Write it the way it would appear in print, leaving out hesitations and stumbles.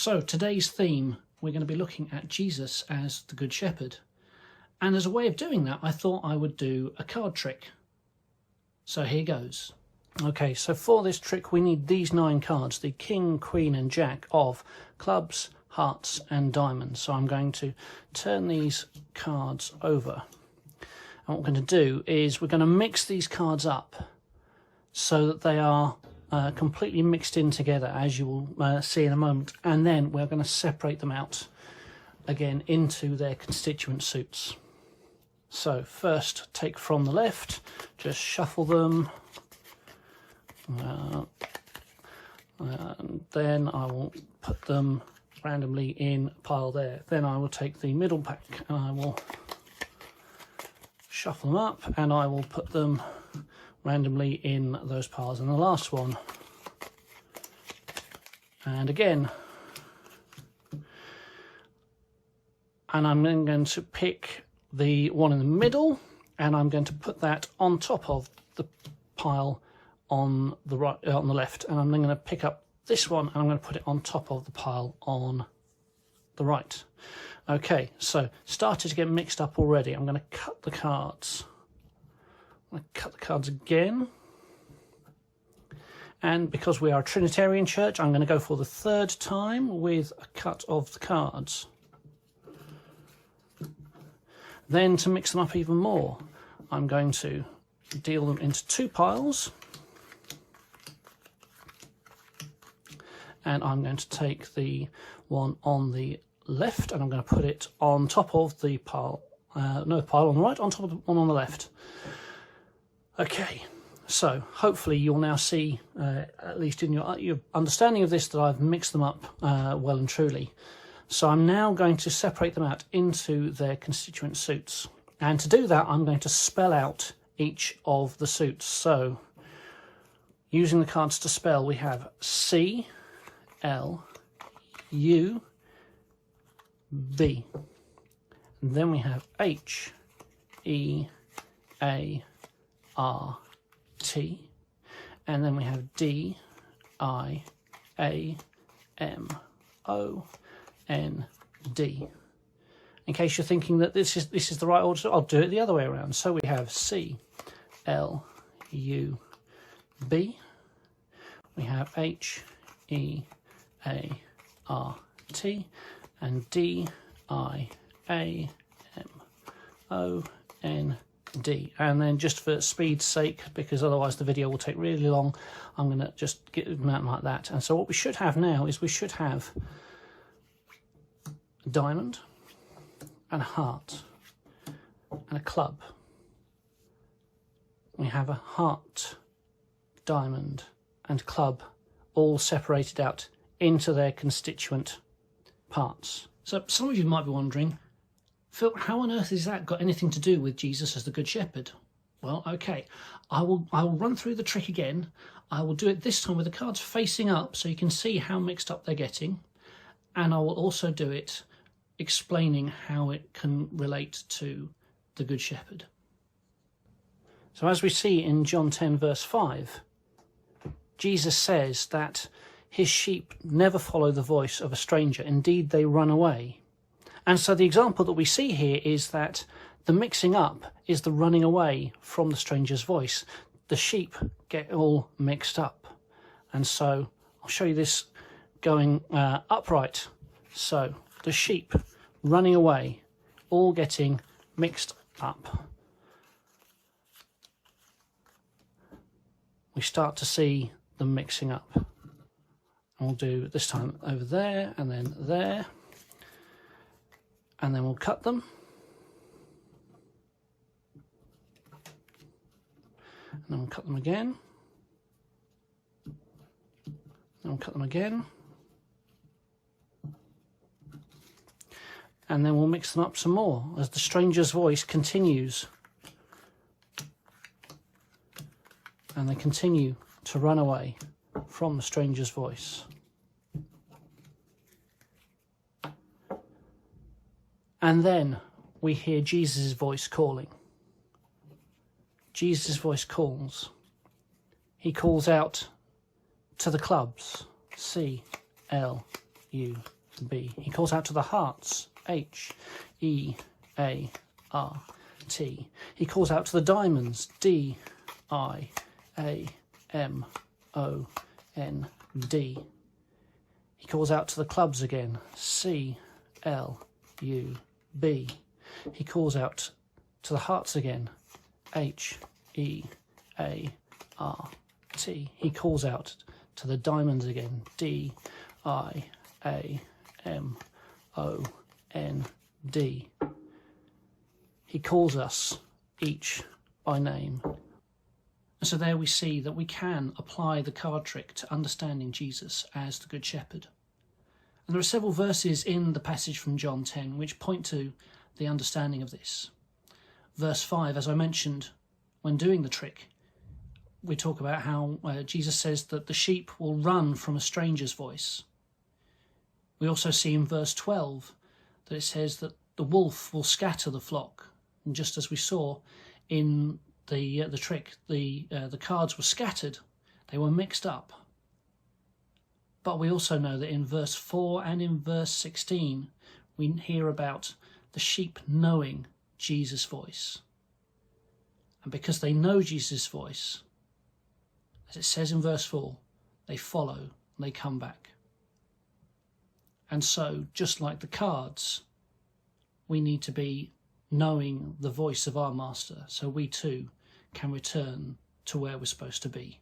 So today's theme, we're going to be looking at Jesus as the Good Shepherd. And as a way of doing that, I thought I would do a card trick. So here goes. Okay, so for this trick we need these 9 cards, the King, Queen and Jack of clubs, hearts and diamonds. So I'm going to turn these cards over. And what we're going to do is we're going to mix these cards up so that they are completely mixed in together, as you will see in a moment, and then we're going to separate them out again into their constituent suits. So first, take from the left, just shuffle them, and then I will put them randomly in a pile there. Then I will take the middle pack and I will shuffle them up and I will put them randomly in those piles, and the last one, and again, and I'm then going to pick the one in the middle and I'm going to put that on top of the pile on the right, on the left, and I'm then going to pick up this one and I'm going to put it on top of the pile on the right. Okay, so started to get mixed up already. I'm going to cut the cards. I'm going to cut the cards again, and because we are a Trinitarian church, I'm going to go for the 3rd time with a cut of the cards. Then to mix them up even more, I'm going to deal them into 2 piles, and I'm going to take the one on the left and I'm going to put it on top of the pile, no, pile on the right, on top of the one on the left. Okay, so hopefully you'll now see, at least in your understanding of this, that I've mixed them up well and truly. So I'm now going to separate them out into their constituent suits. And to do that, I'm going to spell out each of the suits. So using the cards to spell, we have C, L, U, B. And then we have H, E, A, R, T, and then we have D, I, A, M, O, N, D. In case you're thinking that this is the right order, I'll do it the other way around. So we have C, L, U, B. We have H, E, A, R, T, and D, I, A, M, O, N, D. And then just for speed's sake, because otherwise the video will take really long, I'm going to just get them out like that. And so what we should have now is we should have a diamond and a heart and a club. We have a heart, diamond and club all separated out into their constituent parts. So some of you might be wondering, Phil, how on earth has that got anything to do with Jesus as the Good Shepherd? Well, okay, I will run through the trick again. I will do it this time with the cards facing up so you can see how mixed up they're getting, and I will also do it explaining how it can relate to the Good Shepherd. So as we see in John 10 verse 5, Jesus says that his sheep never follow the voice of a stranger. Indeed, they run away. And so the example that we see here is that the mixing up is the running away from the stranger's voice. The sheep get all mixed up. And so I'll show you this going upright. So the sheep running away, all getting mixed up. We start to see them mixing up. And we'll do this time over there and then there. And then we'll cut them. And then we'll cut them again. Then we'll cut them again. And then we'll mix them up some more as the stranger's voice continues. And they continue to run away from the stranger's voice. And then we hear Jesus' voice calling. Jesus' voice calls. He calls out to the clubs, C, L, L-U-B. He calls out to the hearts, H-E-A-R-T. He calls out to the diamonds, D-I-A-M-O-N-D. He calls out to the clubs again, C-L-U-B. He calls out to the hearts again, H-E-A-R-T. He calls out to the diamonds again, D-I-A-M-O-N-D. He calls us each by name. And so there we see that we can apply the card trick to understanding Jesus as the Good Shepherd. And there are several verses in the passage from John 10 which point to the understanding of this. Verse 5, as I mentioned, when doing the trick, we talk about how Jesus says that the sheep will run from a stranger's voice. We also see in verse 12 that it says that the wolf will scatter the flock. And just as we saw in the trick, the cards were scattered, they were mixed up. But we also know that in verse 4 and in verse 16, we hear about the sheep knowing Jesus' voice. And because they know Jesus' voice, as it says in verse 4, they follow and they come back. And so, just like the cards, we need to be knowing the voice of our Master so we too can return to where we're supposed to be.